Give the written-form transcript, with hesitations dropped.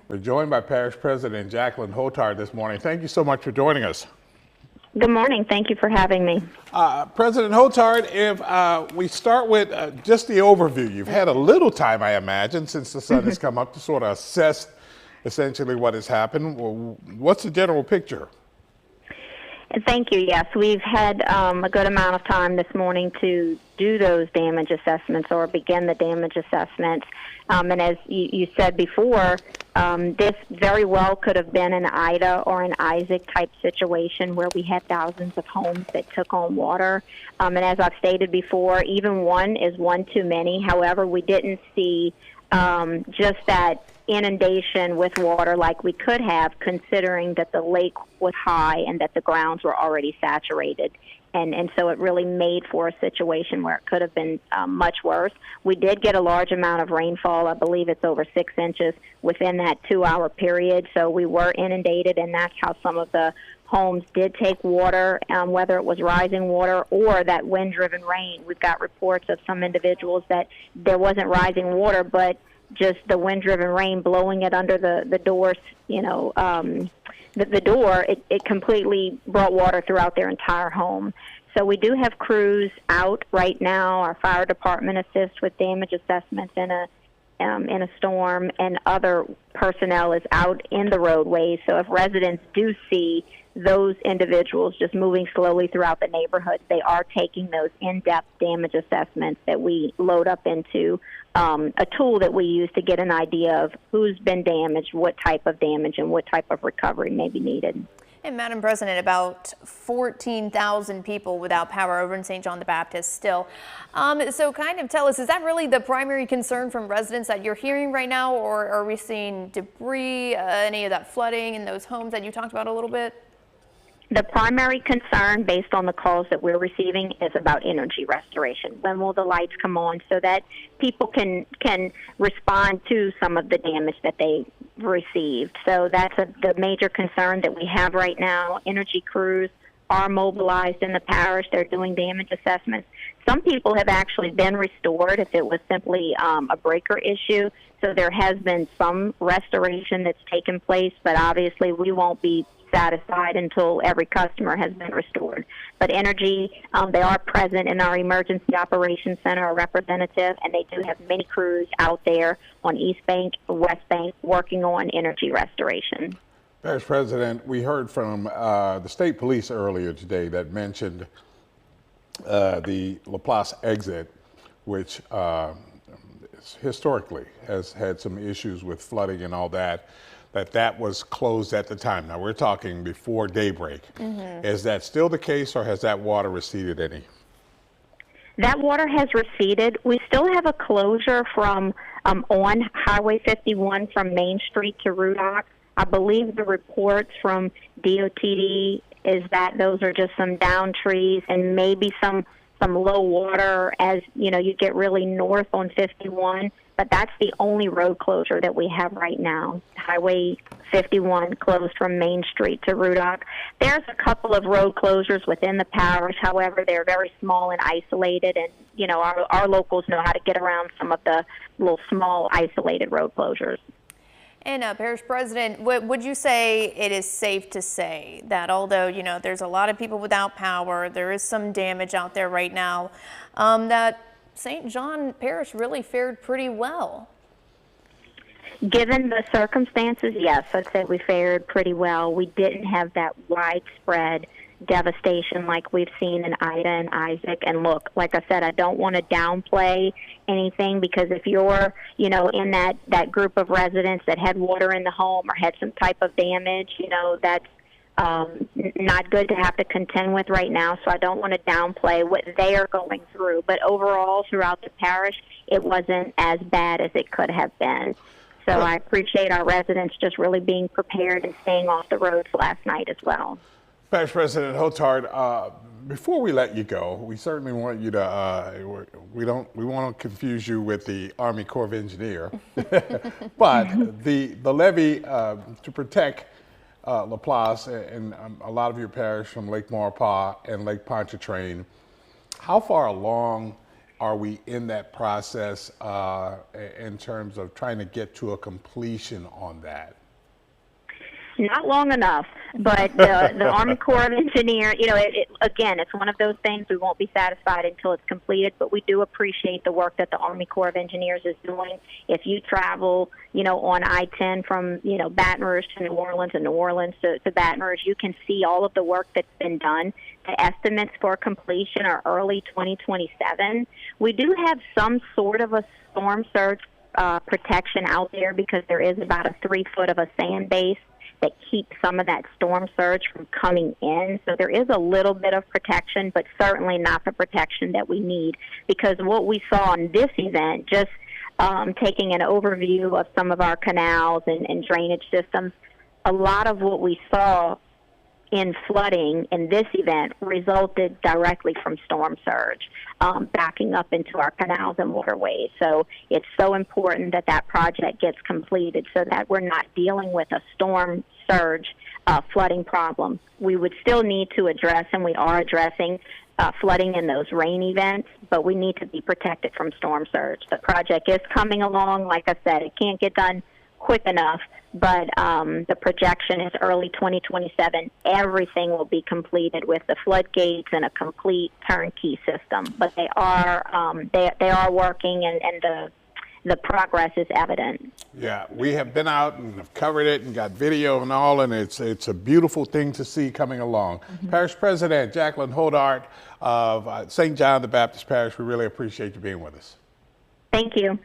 We're joined by Parish President Jacqueline Hotard this morning. Thank you so much for joining us. Good morning. Thank you for having me. President Hotard, if we start with just the overview, you've had a little time, I imagine, since the sun has come up to sort of assess essentially what has happened. Well, what's the general picture? Thank you. Yes, we've had a good amount of time this morning to do those damage assessments or begin the damage assessments. And as you said before, this very well could have been an Ida or an Isaac type situation where we had thousands of homes that took on water. And as I've stated before, even one is one too many. However, we didn't see just that inundation with water like we could have, considering that the lake was high and that the grounds were already saturated. And so it really made for a situation where it could have been much worse. We did get a large amount of rainfall. I believe it's over 6 inches within that 2-hour period. So we were inundated, and that's how some of the homes did take water, whether it was rising water or that wind-driven rain. We've got reports of some individuals that there wasn't rising water, but just the wind-driven rain blowing it under the doors, the door, it completely brought water throughout their entire home. So we do have crews out right now. Our fire department assists with damage assessments in a storm, and other personnel is out in the roadways. So if residents do see those individuals just moving slowly throughout the neighborhood, they are taking those in-depth damage assessments that we load up into a tool that we use to get an idea of who's been damaged, what type of damage, and what type of recovery may be needed. And Madam President, about 14,000 people without power over in St. John the Baptist still. So kind of tell us, is that really the primary concern from residents that you're hearing right now, or are we seeing debris, any of that flooding in those homes that you talked about a little bit? The primary concern, based on the calls that we're receiving, is about energy restoration. When will the lights come on so that people can respond to some of the damage that they received? So that's the major concern that we have right now. Energy crews are mobilized in the parish. They're doing damage assessments. Some people have actually been restored if it was simply a breaker issue. So there has been some restoration that's taken place, but obviously we won't be satisfied until every customer has been restored. But Energy, they are present in our Emergency Operations Center, a representative, and they do have many crews out there on East Bank, West Bank, working on energy restoration. Parish President, we heard from the state police earlier today that mentioned the Laplace exit, which historically has had some issues with flooding and all that. That was closed at the time. Now we're talking before daybreak. Is that still the case, or has that water receded any? That water has receded. We still have a closure from on Highway 51 from Main Street to Rudock. I believe the reports from DOTD is that those are just some down trees and maybe some low water as you get really north on 51. But that's the only road closure that we have right now. Highway 51 closed from Main Street to Rudock. There's a couple of road closures within the parish. However, they're very small and isolated, and our locals know how to get around some of the little small isolated road closures. And Parish President, would you say it is safe to say that although there's a lot of people without power, there is some damage out there right now, that St. John Parish really fared pretty well? Given the circumstances, yes, I'd say we fared pretty well. We didn't have that widespread devastation like we've seen in Ida and Isaac. And look, like I said, I don't want to downplay anything, because if you're, in that group of residents that had water in the home or had some type of damage, that's not good to have to contend with right now, so I don't want to downplay what they are going through. But overall, throughout the parish, it wasn't as bad as it could have been. So I appreciate our residents just really being prepared and staying off the roads last night as well. Parish President Hotard, before we let you go, we certainly want you to, we want to confuse you with the Army Corps of Engineer, but the levee to protect Laplace and a lot of your parish from Lake Maurepas and Lake Pontchartrain, how far along are we in that process in terms of trying to get to a completion on that? Not long enough, but the Army Corps of Engineers, again, it's one of those things we won't be satisfied until it's completed, but we do appreciate the work that the Army Corps of Engineers is doing. If you travel, on I-10 from, Baton Rouge to New Orleans and New Orleans to Baton Rouge, you can see all of the work that's been done. The estimates for completion are early 2027. We do have some sort of a storm surge protection out there because there is about a 3 foot of a sand base that keeps some of that storm surge from coming in. So there is a little bit of protection, but certainly not the protection that we need, because what we saw in this event, just taking an overview of some of our canals and drainage systems, a lot of what we saw in flooding in this event resulted directly from storm surge backing up into our canals and waterways. So it's so important that that project gets completed so that we're not dealing with a storm surge flooding problem. We would still need to address, and we are addressing, flooding in those rain events, but we need to be protected from storm surge. The project is coming along. Like I said, it can't get done quick enough, but the projection is early 2027. Everything will be completed with the floodgates and a complete turnkey system. But they are working, and the progress is evident. Yeah, we have been out and have covered it and got video and all, and it's a beautiful thing to see coming along. Parish President Jacqueline Hodart of St. John the Baptist Parish, we really appreciate you being with us. Thank you.